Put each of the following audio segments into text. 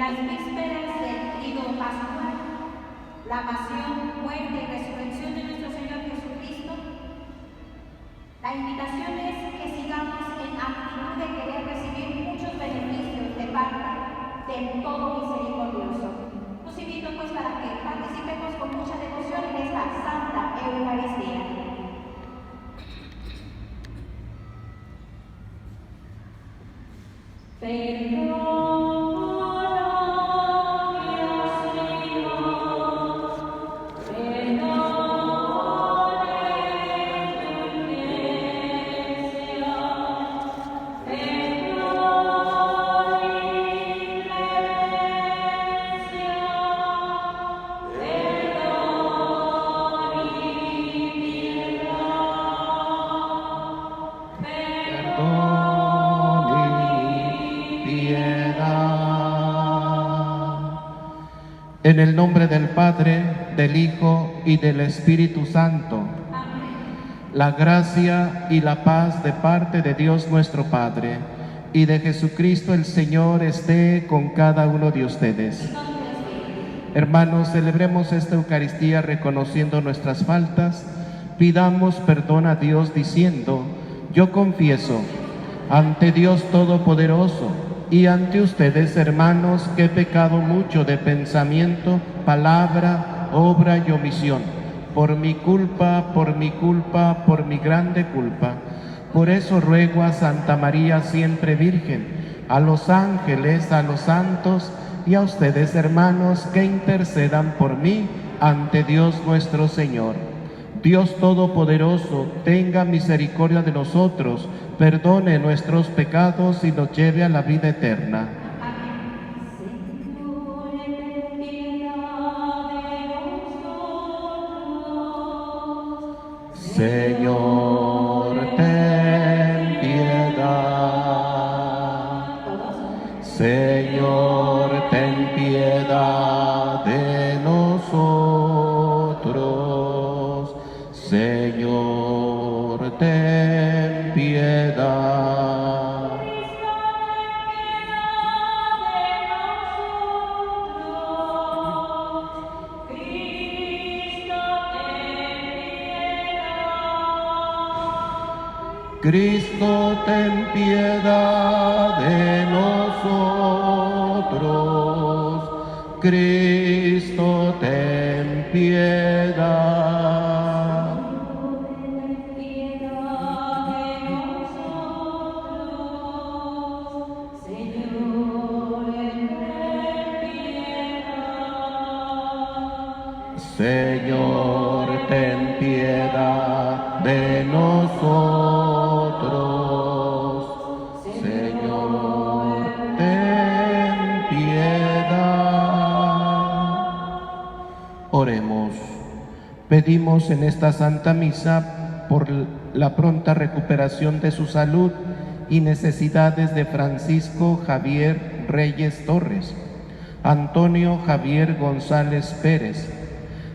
las vísperas del triduo pascual, la pasión, muerte y resurrección de nuestro Señor Jesucristo, la invitación es que sigamos en actitud de querer recibir muchos beneficios de parte del todo misericordioso. Los invito pues para que participemos con mucha devoción en esta Santa Eucaristía. En el nombre del Padre, del Hijo y del Espíritu Santo. Amén. La gracia y la paz de parte de Dios nuestro Padre y de Jesucristo el Señor esté con cada uno de ustedes. Hermanos, celebremos esta Eucaristía reconociendo nuestras faltas. Pidamos perdón a Dios diciendo: yo confieso ante Dios Todopoderoso y ante ustedes, hermanos, que he pecado mucho de pensamiento, palabra, obra y omisión, por mi culpa, por mi grande culpa. Por eso ruego a Santa María siempre Virgen, a los ángeles, a los santos y a ustedes, hermanos, que intercedan por mí ante Dios nuestro Señor. Dios Todopoderoso, tenga misericordia de nosotros, perdone nuestros pecados y nos lleve a la vida eterna. Señor, ten piedad. Señor, ten piedad de nosotros. Señor, ten piedad. Cristo, ten piedad de nosotros. Cristo, ten piedad. Señor, ten piedad de nosotros. Señor, ten piedad. Oremos. Pedimos en esta Santa Misa por la pronta recuperación de su salud y necesidades de Francisco Javier Reyes Torres, Antonio Javier González Pérez,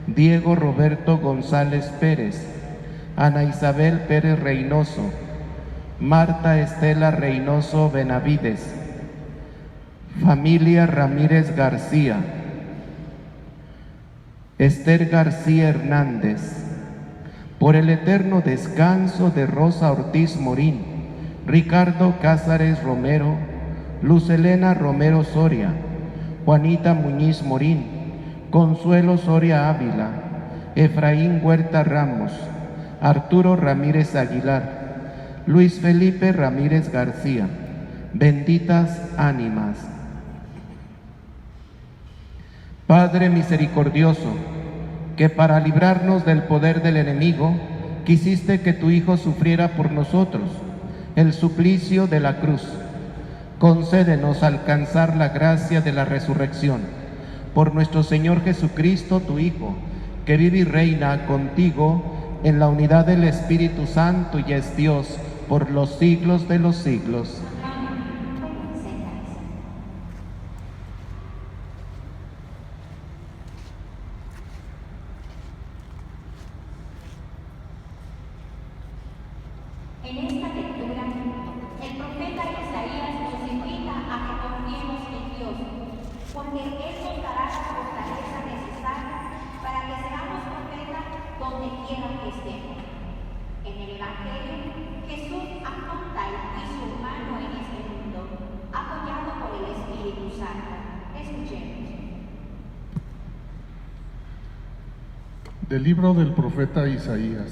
Diego Roberto González Pérez, Ana Isabel Pérez Reynoso, Marta Estela Reynoso Benavides, familia Ramírez García, Esther García Hernández, por el eterno descanso de Rosa Ortiz Morín, Ricardo Cázares Romero, Luz Elena Romero Soria, Juanita Muñiz Morín, Consuelo Soria Ávila, Efraín Huerta Ramos, Arturo Ramírez Aguilar, Luis Felipe Ramírez García, benditas ánimas. Padre misericordioso, que para librarnos del poder del enemigo, quisiste que tu Hijo sufriera por nosotros el suplicio de la cruz. Concédenos alcanzar la gracia de la resurrección. Por nuestro Señor Jesucristo, tu Hijo, que vive y reina contigo en la unidad del Espíritu Santo y es Dios por los siglos de los siglos. En esta lectura, el profeta Isaías nos invita a que confiemos en Dios, por Del libro del profeta Isaías.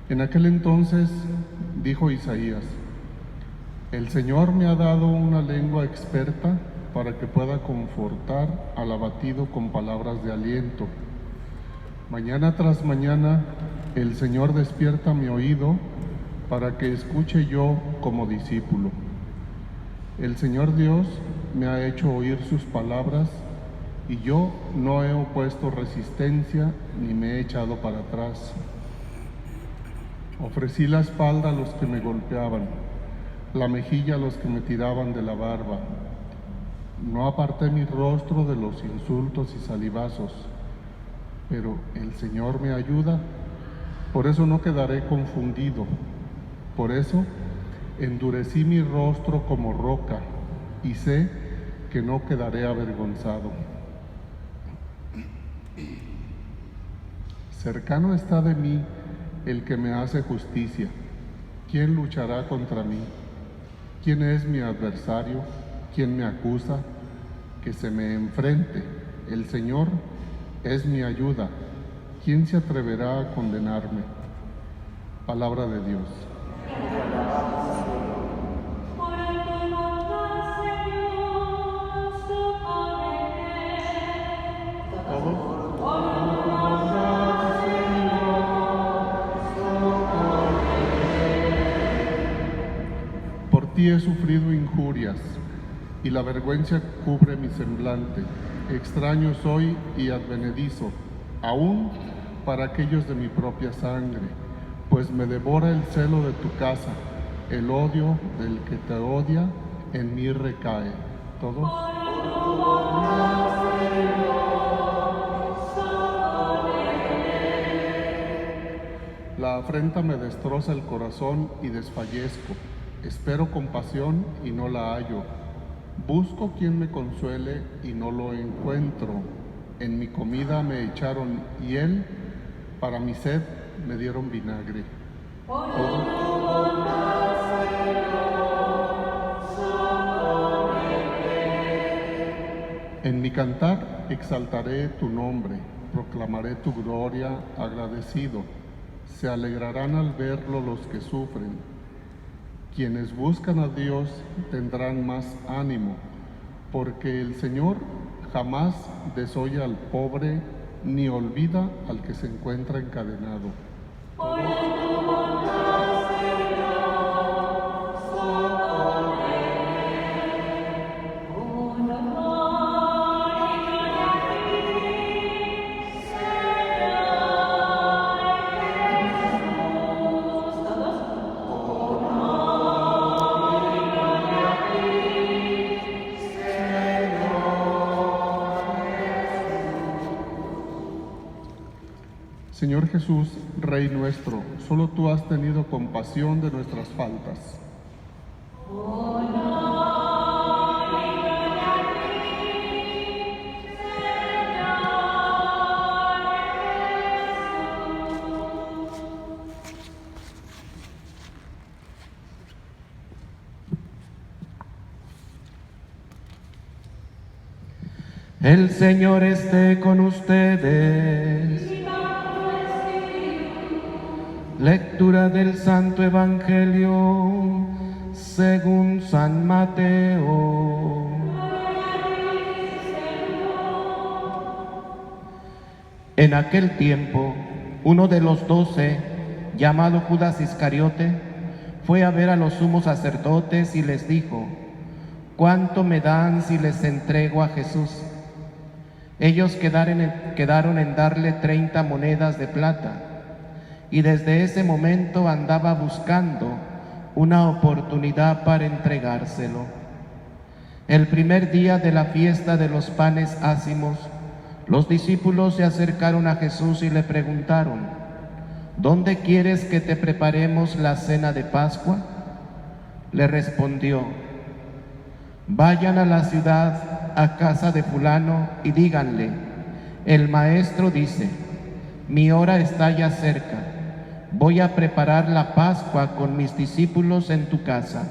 En aquel entonces dijo Isaías: El Señor me ha dado una lengua experta para que pueda confortar al abatido con palabras de aliento. Mañana tras mañana el Señor despierta mi oído para que escuche yo como discípulo. El Señor Dios me ha hecho oír sus palabras y yo no he opuesto resistencia ni me he echado para atrás. Ofrecí la espalda a los que me golpeaban, la mejilla a los que me tiraban de la barba. No aparté mi rostro de los insultos y salivazos, pero el Señor me ayuda, por eso no quedaré confundido. Por eso endurecí mi rostro como roca y sé que no quedaré avergonzado. Cercano está de mí el que me hace justicia. ¿Quién luchará contra mí? ¿Quién es mi adversario? ¿Quién me acusa? Que se me enfrente. El Señor es mi ayuda. ¿Quién se atreverá a condenarme? Palabra de Dios. Por ti he sufrido injurias, y la vergüenza cubre mi semblante. Extraño soy y advenedizo, aún para aquellos de mi propia sangre, pues me devora el celo de tu casa, el odio del que te odia en mí recae. ¿Todos? La afrenta me destroza el corazón y desfallezco. Espero compasión y no la hallo. Busco quien me consuele y no lo encuentro. En mi comida me echaron hiel, para mi sed me dieron vinagre. En mi cantar exaltaré tu nombre, proclamaré tu gloria agradecido. Se alegrarán al verlo los que sufren. Quienes buscan a Dios tendrán más ánimo, porque el Señor jamás desoye al pobre ni olvida al que se encuentra encadenado. Señor Jesús, Rey nuestro, solo tú has tenido compasión de nuestras faltas. El Señor esté con ustedes. Lectura del Santo Evangelio según San Mateo. En aquel tiempo, uno de los 12, llamado Judas Iscariote, fue a ver a los sumos sacerdotes y les dijo: ¿Cuánto me dan si les entrego a Jesús? Ellos quedaron en darle 30 monedas de plata. Y desde ese momento andaba buscando una oportunidad para entregárselo. El primer día de la fiesta de los panes ácimos, los discípulos se acercaron a Jesús y le preguntaron: ¿Dónde quieres que te preparemos la cena de Pascua? Le respondió: Vayan a la ciudad, a casa de fulano, y díganle: el maestro dice, mi hora está ya cerca. Voy a preparar la Pascua con mis discípulos en tu casa.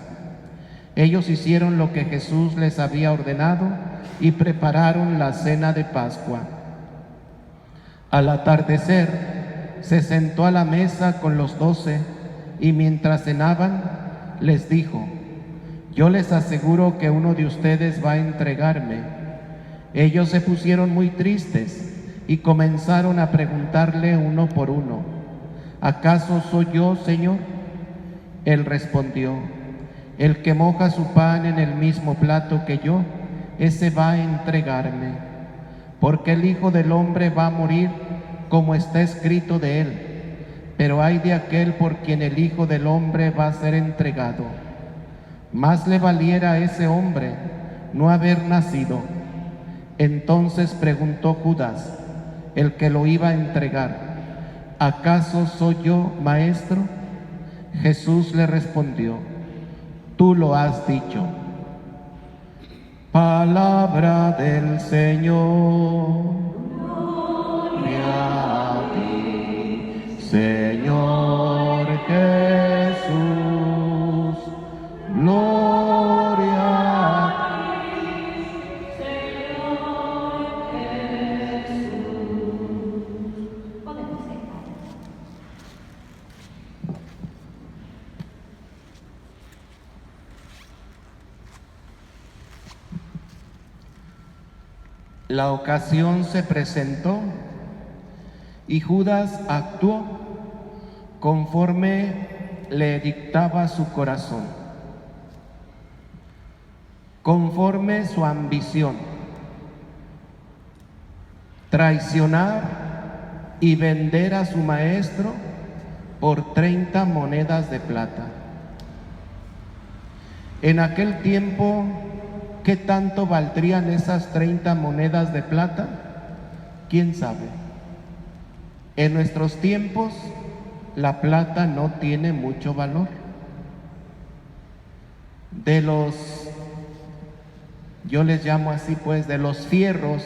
Ellos hicieron lo que Jesús les había ordenado y prepararon la cena de Pascua. Al atardecer, se sentó a la mesa con los 12 y mientras cenaban, les dijo: yo les aseguro que uno de ustedes va a entregarme. Ellos se pusieron muy tristes y comenzaron a preguntarle uno por uno: ¿acaso soy yo, Señor? Él respondió: el que moja su pan en el mismo plato que yo, ese va a entregarme. Porque el Hijo del Hombre va a morir como está escrito de él, pero ay de aquel por quien el Hijo del Hombre va a ser entregado. Más le valiera a ese hombre no haber nacido. Entonces preguntó Judas, el que lo iba a entregar: ¿acaso soy yo, maestro? Jesús le respondió: tú lo has dicho. Palabra del Señor. Gloria a ti, Señor Jesús. Gloria a ti, Señor Jesús. Podemos sentar. La ocasión se presentó y Judas actuó conforme le dictaba su corazón, conforme su ambición: traicionar y vender a su maestro por 30 monedas de plata. En aquel tiempo, ¿qué tanto valdrían esas 30 monedas de plata? ¿Quién sabe? En nuestros tiempos, la plata no tiene mucho valor. De los, yo les llamo así pues, de los fierros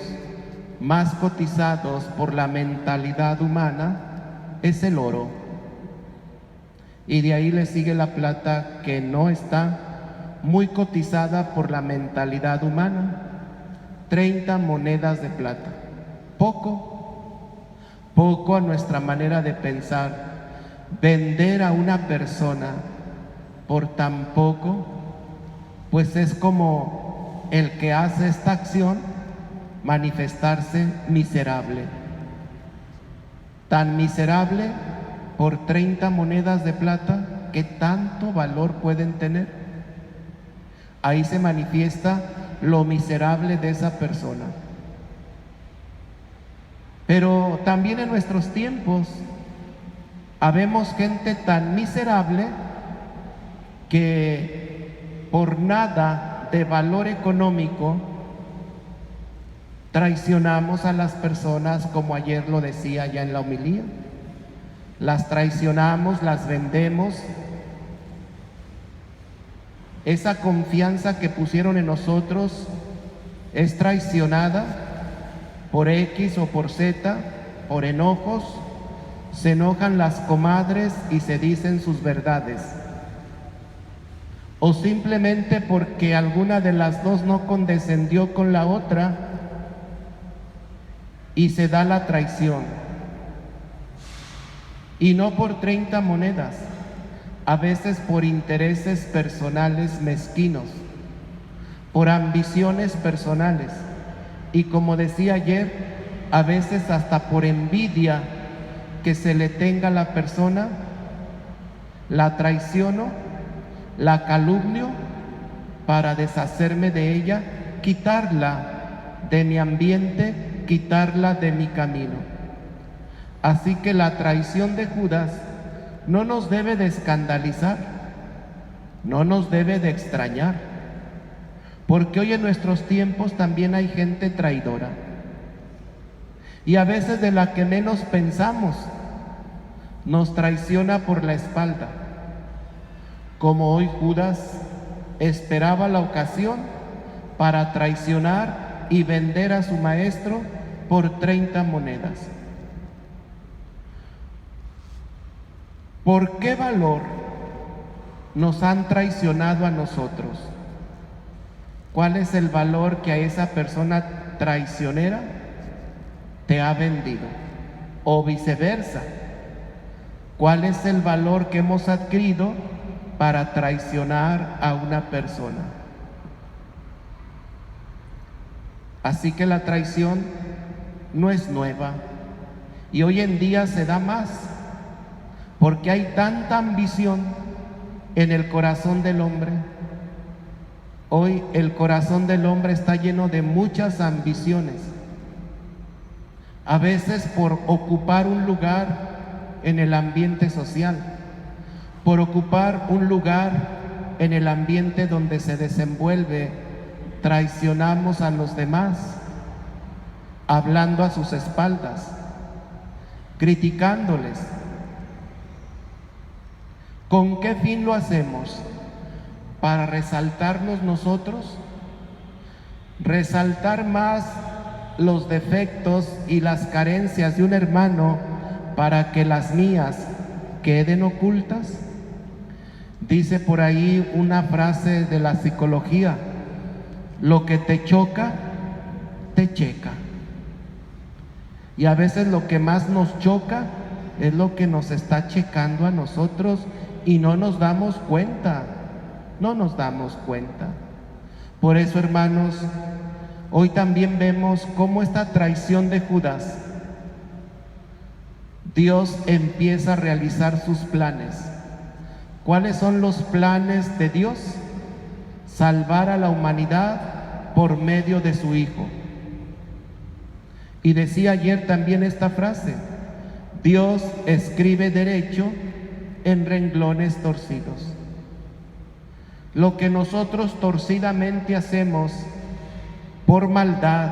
más cotizados por la mentalidad humana, es el oro. Y de ahí le sigue la plata, que no está muy cotizada por la mentalidad humana. 30 monedas de plata. Poco a nuestra manera de pensar. Vender a una persona por tan poco, pues es como el que hace esta acción manifestarse miserable. Tan miserable por 30 monedas de plata, ¿qué tanto valor pueden tener? Ahí se manifiesta lo miserable de esa persona. Pero también en nuestros tiempos habemos gente tan miserable que por nada de valor económico traicionamos a las personas, como ayer lo decía ya en la homilía. Las traicionamos, las vendemos. Esa confianza que pusieron en nosotros es traicionada por X o por Z, por enojos. Se enojan las comadres y se dicen sus verdades. O simplemente porque alguna de las dos no condescendió con la otra y se da la traición. Y no por 30 monedas, a veces por intereses personales mezquinos, por ambiciones personales, y como decía ayer, a veces hasta por envidia que se le tenga a la persona, la traiciono, la calumnio para deshacerme de ella, quitarla de mi ambiente, quitarla de mi camino. Así que la traición de Judas no nos debe de escandalizar, no nos debe de extrañar, porque hoy en nuestros tiempos también hay gente traidora, y a veces de la que menos pensamos, nos traiciona por la espalda, como hoy Judas esperaba la ocasión para traicionar y vender a su maestro por 30 monedas. ¿Por qué valor nos han traicionado a nosotros? ¿Cuál es el valor que a esa persona traicionera te ha vendido? o viceversa. ¿Cuál es el valor que hemos adquirido para traicionar a una persona? Así que la traición no es nueva y hoy en día se da más porque hay tanta ambición en el corazón del hombre. Hoy el corazón del hombre está lleno de muchas ambiciones, a veces por ocupar un lugar en el ambiente social, por ocupar un lugar en el ambiente donde se desenvuelve, traicionamos a los demás, hablando a sus espaldas, criticándoles. ¿Con qué fin lo hacemos? ¿Para resaltarnos nosotros? ¿Resaltar más los defectos y las carencias de un hermano para que las mías queden ocultas? Dice por ahí una frase de la psicología: lo que te choca, te checa. Y a veces lo que más nos choca es lo que nos está checando a nosotros y no nos damos cuenta, no nos damos cuenta. Por eso, hermanos, hoy también vemos cómo esta traición de Judas, Dios empieza a realizar sus planes. ¿Cuáles son los planes de Dios? Salvar a la humanidad por medio de su Hijo. Y decía ayer también esta frase: Dios escribe derecho en renglones torcidos. Lo que nosotros torcidamente hacemos por maldad,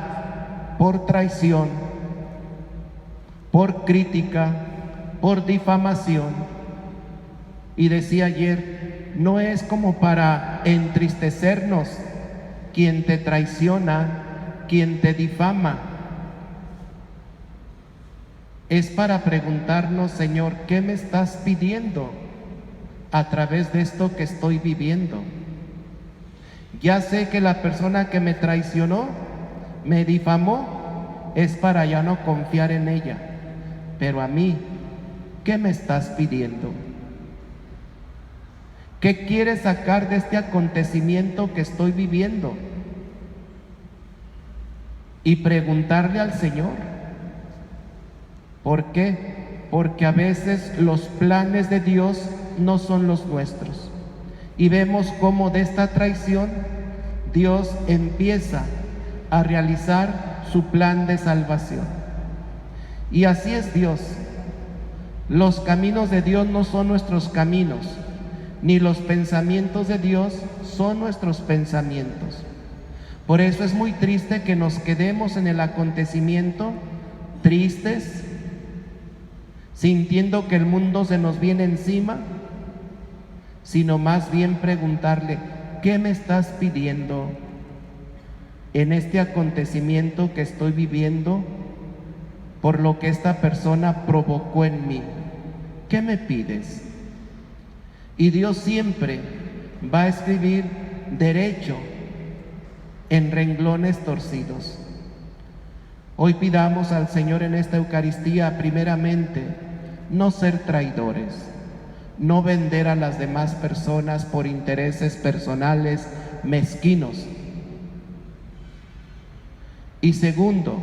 por traición, por crítica, por difamación. Y decía ayer, no es como para entristecernos quien te traiciona, quien te difama. Es para preguntarnos: Señor, ¿qué me estás pidiendo a través de esto que estoy viviendo? Ya sé que la persona que me traicionó, me difamó, es para ya no confiar en ella. Pero a mí, ¿qué me estás pidiendo? ¿Qué quieres sacar de este acontecimiento que estoy viviendo? Y preguntarle al Señor. ¿Por qué? Porque a veces los planes de Dios no son los nuestros. Y vemos cómo de esta traición Dios empieza a realizar su plan de salvación. Y así es Dios. Los caminos de Dios no son nuestros caminos, ni los pensamientos de Dios son nuestros pensamientos. Por eso es muy triste que nos quedemos en el acontecimiento tristes, sintiendo que el mundo se nos viene encima, sino más bien preguntarle: ¿qué me estás pidiendo en este acontecimiento que estoy viviendo por lo que esta persona provocó en mí? ¿Qué me pides? Y Dios siempre va a escribir derecho en renglones torcidos. Hoy pidamos al Señor en esta Eucaristía, primeramente, no ser traidores, no vender a las demás personas por intereses personales mezquinos. Y segundo,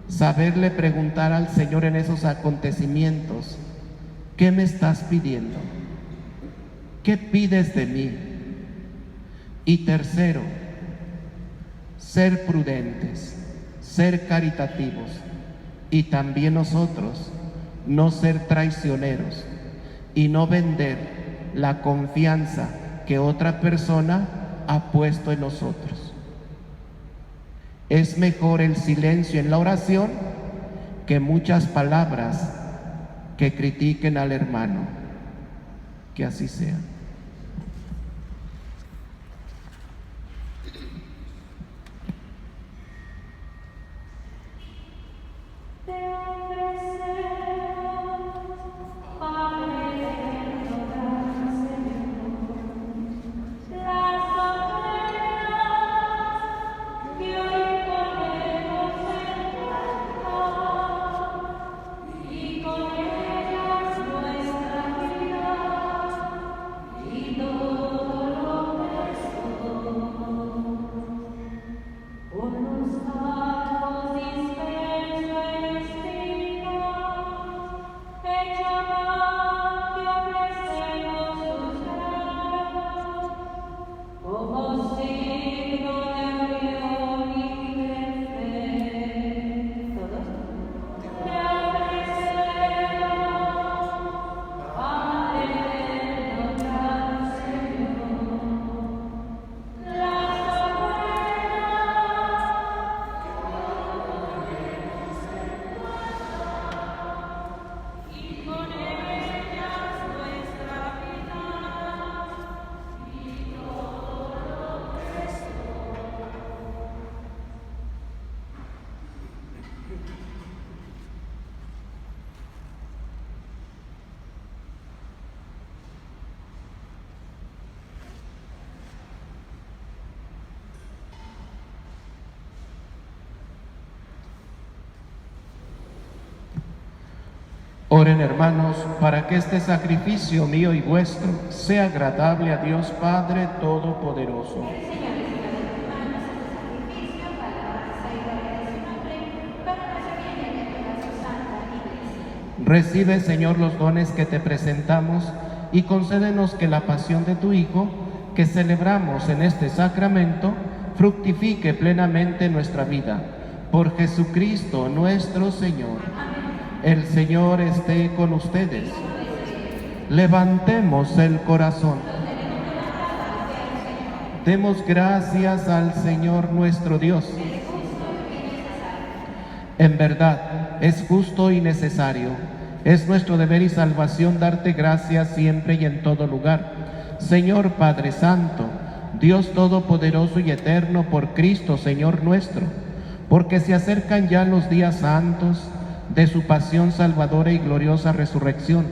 saberle preguntar al Señor en esos acontecimientos: ¿qué me estás pidiendo? ¿Qué pides de mí? Y tercero, ser prudentes, ser caritativos, y también nosotros no ser traicioneros y no vender la confianza que otra persona ha puesto en nosotros. Es mejor el silencio en la oración que muchas palabras que critiquen al hermano. Que así sea. Oren, hermanos, para que este sacrificio mío y vuestro sea agradable a Dios Padre Todopoderoso. Recibe, Señor, los dones que te presentamos y concédenos que la pasión de tu Hijo, que celebramos en este sacramento, fructifique plenamente nuestra vida. Por Jesucristo nuestro Señor. El Señor esté con ustedes. Levantemos el corazón. Demos gracias al Señor nuestro Dios. En verdad, es justo y necesario. Es nuestro deber y salvación darte gracias siempre y en todo lugar. Señor Padre Santo, Dios Todopoderoso y Eterno, por Cristo, Señor nuestro, porque se acercan ya los días santos de su pasión salvadora y gloriosa resurrección,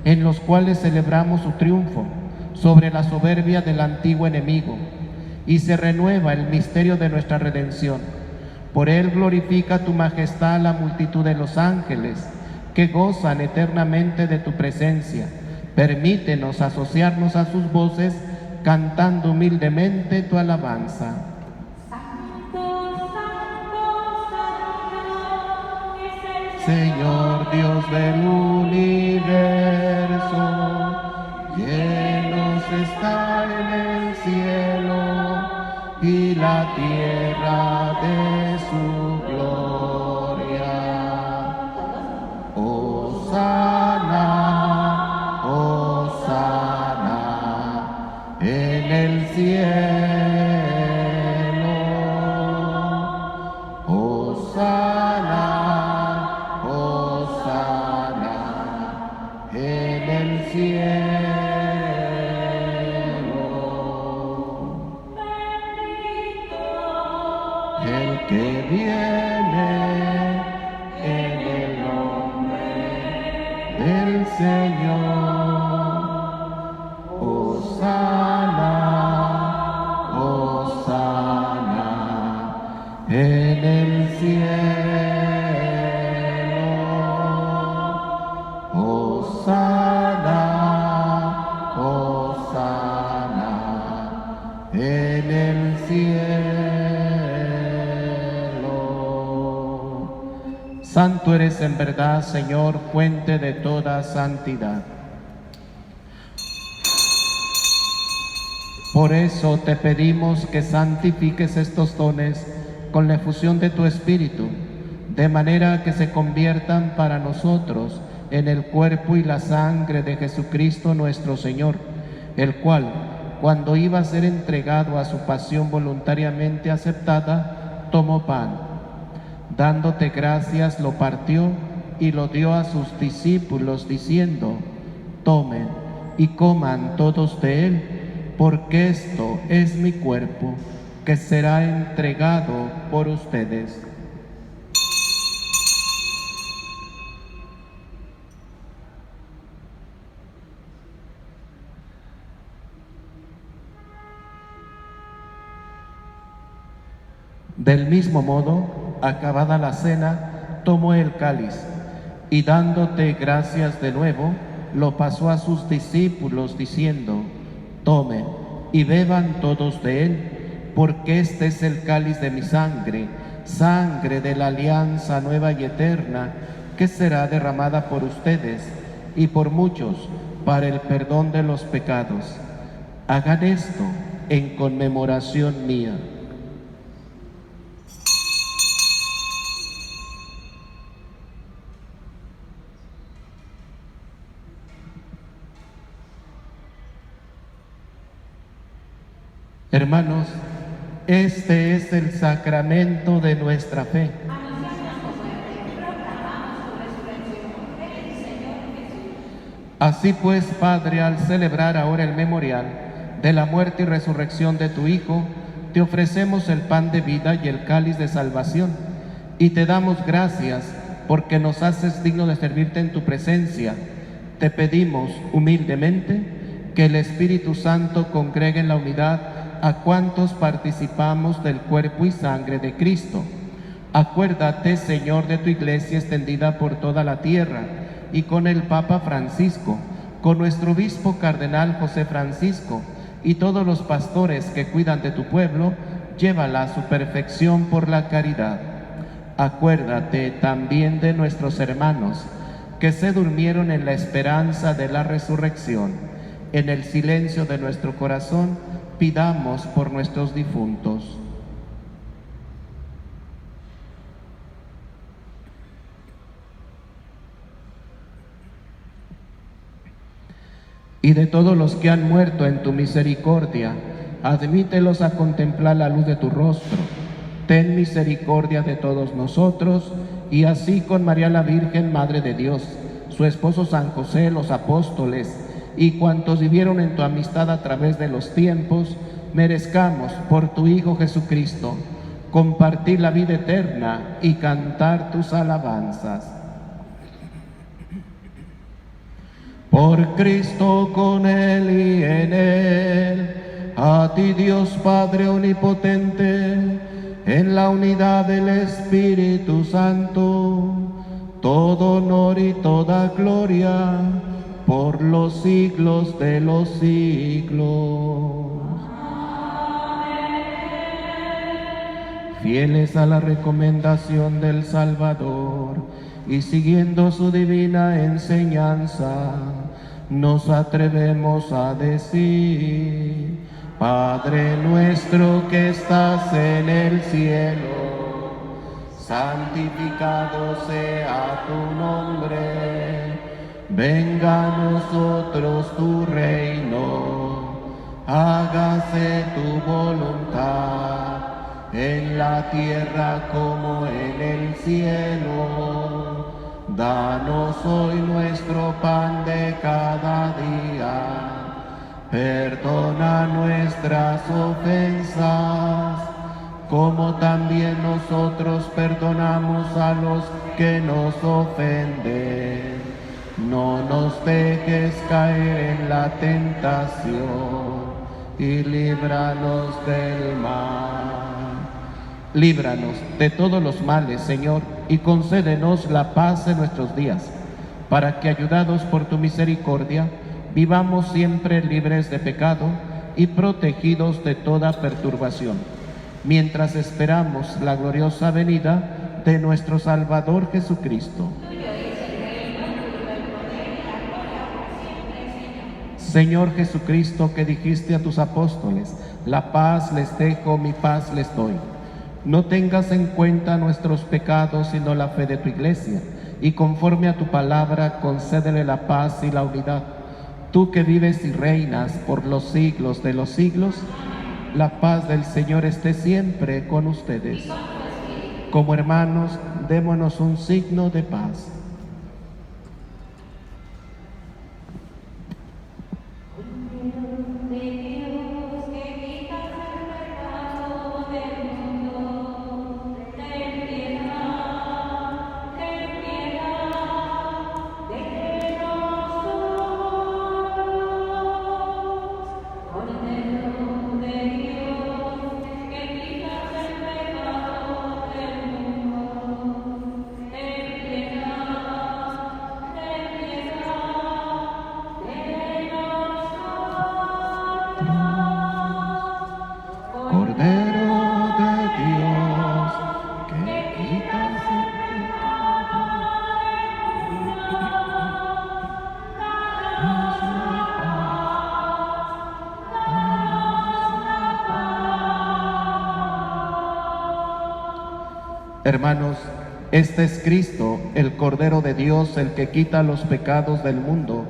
en los cuales celebramos su triunfo sobre la soberbia del antiguo enemigo, y se renueva el misterio de nuestra redención. Por él glorifica tu majestad la multitud de los ángeles, que gozan eternamente de tu presencia. Permítenos asociarnos a sus voces, cantando humildemente tu alabanza. Señor Dios del universo, llenos está en el cielo y la tierra de su gloria. Hosana, hosana en el cielo. Hosana, hosana en el cielo. El que viene en el nombre del Señor. Hosana, hosana en el cielo. Hosana, hosana en el cielo. Santo eres en verdad, Señor, fuente de toda santidad. Por eso te pedimos que santifiques estos dones con la efusión de tu Espíritu, de manera que se conviertan para nosotros en el cuerpo y la sangre de Jesucristo nuestro Señor, el cual, cuando iba a ser entregado a su pasión voluntariamente aceptada, tomó pan. Dándote gracias, lo partió y lo dio a sus discípulos, diciendo: tomen y coman todos de él, porque esto es mi cuerpo, que será entregado por ustedes. Del mismo modo, acabada la cena, tomó el cáliz y dándote gracias de nuevo, lo pasó a sus discípulos diciendo: tomen y beban todos de él, porque este es el cáliz de mi sangre, sangre de la alianza nueva y eterna, que será derramada por ustedes y por muchos para el perdón de los pecados. Hagan esto en conmemoración mía. Hermanos, este es el sacramento de nuestra fe. Así pues, Padre, al celebrar ahora el memorial de la muerte y resurrección de tu Hijo, te ofrecemos el pan de vida y el cáliz de salvación, y te damos gracias porque nos haces digno de servirte en tu presencia. Te pedimos humildemente que el Espíritu Santo congregue en la unidad a cuantos participamos del cuerpo y sangre de Cristo. Acuérdate, Señor, de tu iglesia extendida por toda la tierra y con el Papa Francisco, con nuestro obispo cardenal José Francisco y todos los pastores que cuidan de tu pueblo, llévala a su perfección por la caridad. Acuérdate también de nuestros hermanos que se durmieron en la esperanza de la resurrección. En el silencio de nuestro corazón, pidamos por nuestros difuntos. Y de todos los que han muerto en tu misericordia, admítelos a contemplar la luz de tu rostro. Ten misericordia de todos nosotros, y así con María la Virgen, Madre de Dios, su esposo San José, los apóstoles, y cuantos vivieron en tu amistad a través de los tiempos, merezcamos por tu Hijo Jesucristo compartir la vida eterna y cantar tus alabanzas. Por Cristo, con Él y en Él, a ti Dios Padre Omnipotente, en la unidad del Espíritu Santo, todo honor y toda gloria, por los siglos de los siglos. Fieles a la recomendación del Salvador y siguiendo su divina enseñanza, nos atrevemos a decir: Padre nuestro que estás en el cielo, santificado sea tu nombre. Venga a nosotros tu reino, hágase tu voluntad, en la tierra como en el cielo. Danos hoy nuestro pan de cada día. Perdona nuestras ofensas, como también nosotros perdonamos a los que nos ofenden. No nos dejes caer en la tentación y líbranos del mal. Líbranos de todos los males, Señor, y concédenos la paz en nuestros días, para que, ayudados por tu misericordia, vivamos siempre libres de pecado y protegidos de toda perturbación, mientras esperamos la gloriosa venida de nuestro Salvador Jesucristo. Señor Jesucristo, que dijiste a tus apóstoles: la paz les dejo, mi paz les doy. No tengas en cuenta nuestros pecados, sino la fe de tu Iglesia, y conforme a tu palabra, concédele la paz y la unidad. Tú que vives y reinas por los siglos de los siglos, la paz del Señor esté siempre con ustedes. Como hermanos, démonos un signo de paz. Hermanos, este es Cristo, el Cordero de Dios, el que quita los pecados del mundo.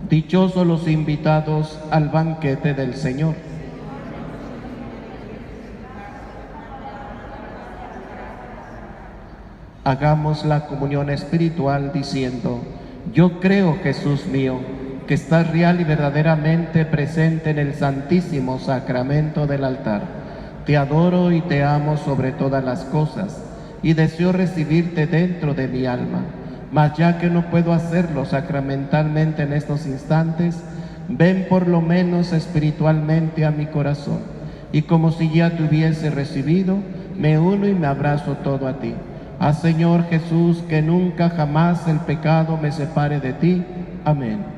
Dichosos los invitados al banquete del Señor. Hagamos la comunión espiritual diciendo: yo creo, Jesús mío, que estás real y verdaderamente presente en el santísimo sacramento del altar. Te adoro y te amo sobre todas las cosas, y deseo recibirte dentro de mi alma. Mas ya que no puedo hacerlo sacramentalmente en estos instantes, ven por lo menos espiritualmente a mi corazón, y como si ya te hubiese recibido, me uno y me abrazo todo a ti. Haz, Señor Jesús, que nunca jamás el pecado me separe de ti. Amén.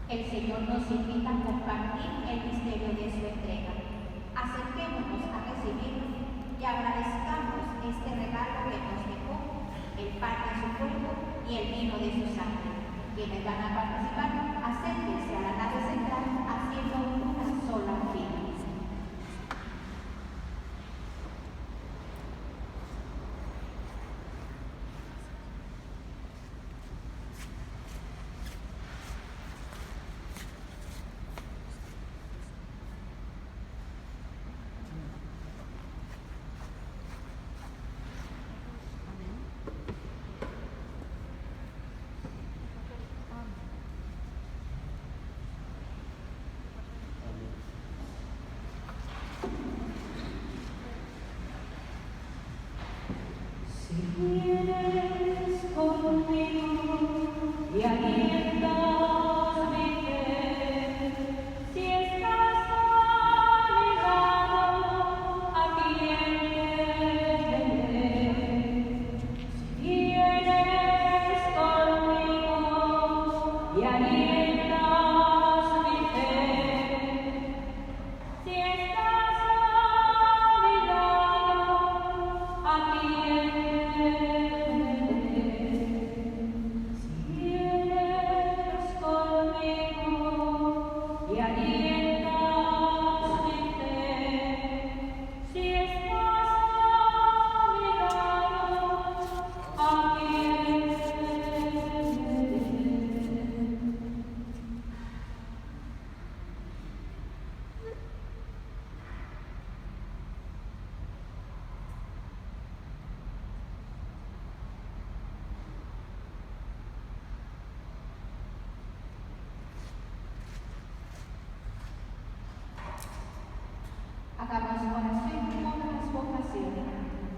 El Señor nos invita a compartir el misterio de su entrega. Acerquémonos a recibirlo y agradezcamos este regalo que nos dejó, el pan de su cuerpo y el vino de su sangre. Quienes van a participar, acérquense a la nave central haciendo una sola fila. Vienes conmigo y alientas mi fe. Si estás a mi lado, ¿a quién temeré? Si vienes conmigo y alientas mi fe. Si estás a mi lado, ¿a quién temeré? Hagamos oración con las vocaciones.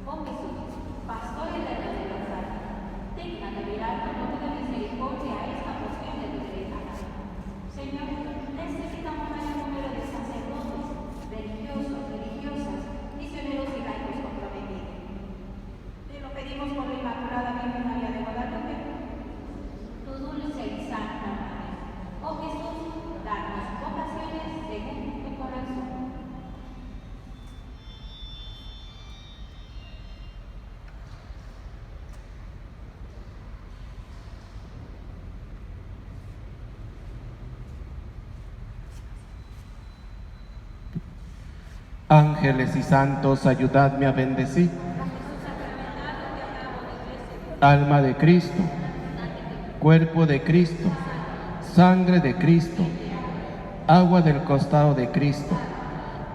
Oh Jesús, pastor eterno de los almas, digna de mirar con ojo de misericordia a esta porción de tu delegada. Señor, necesitamos mayor número de sacerdotes, religiosos, religiosas, misioneros y laicos comprometidos. Te lo pedimos por la Inmaculada Virgen María de Guadalupe, tu dulce y santa Madre. Oh Jesús, danos vocaciones según tu corazón. Ángeles y santos, ayudadme a bendecir. Alma de Cristo, cuerpo de Cristo, sangre de Cristo, agua del costado de Cristo,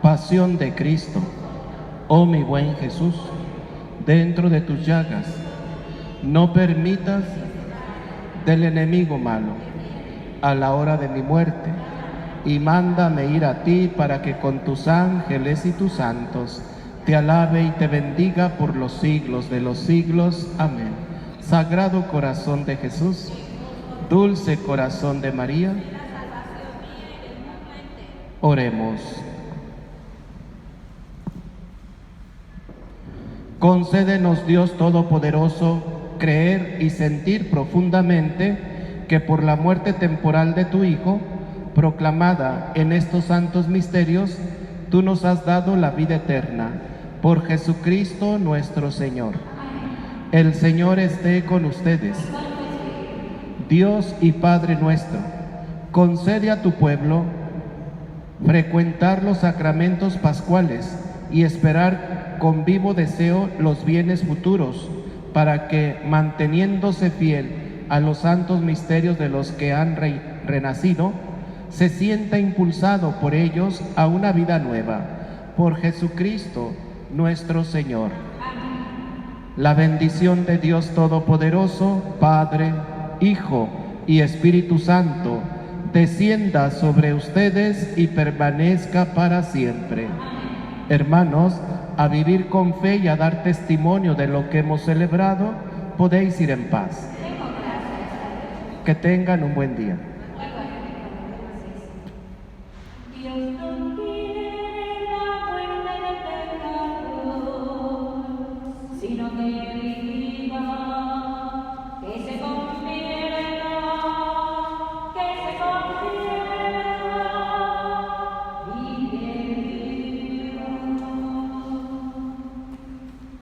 pasión de Cristo. Oh mi buen Jesús, dentro de tus llagas, no permitas del enemigo malo a la hora de mi muerte, y mándame ir a ti para que con tus ángeles y tus santos te alabe y te bendiga por los siglos de los siglos. Amén. Sagrado corazón de Jesús, dulce corazón de María, oremos. Concédenos, Dios Todopoderoso, creer y sentir profundamente que por la muerte temporal de tu Hijo, proclamada en estos santos misterios, tú nos has dado la vida eterna. Por Jesucristo nuestro Señor. El Señor esté con ustedes. Dios y Padre nuestro, concede a tu pueblo frecuentar los sacramentos pascuales y esperar con vivo deseo los bienes futuros, para que, manteniéndose fiel a los santos misterios de los que han renacido, se sienta impulsado por ellos a una vida nueva. Por Jesucristo nuestro Señor. La bendición de Dios Todopoderoso, Padre, Hijo y Espíritu Santo, descienda sobre ustedes y permanezca para siempre. Hermanos, a vivir con fe y a dar testimonio de lo que hemos celebrado, podéis ir en paz. Que tengan un buen día. Dios no quiere la muerte del pecador, sino que viva, que se convierta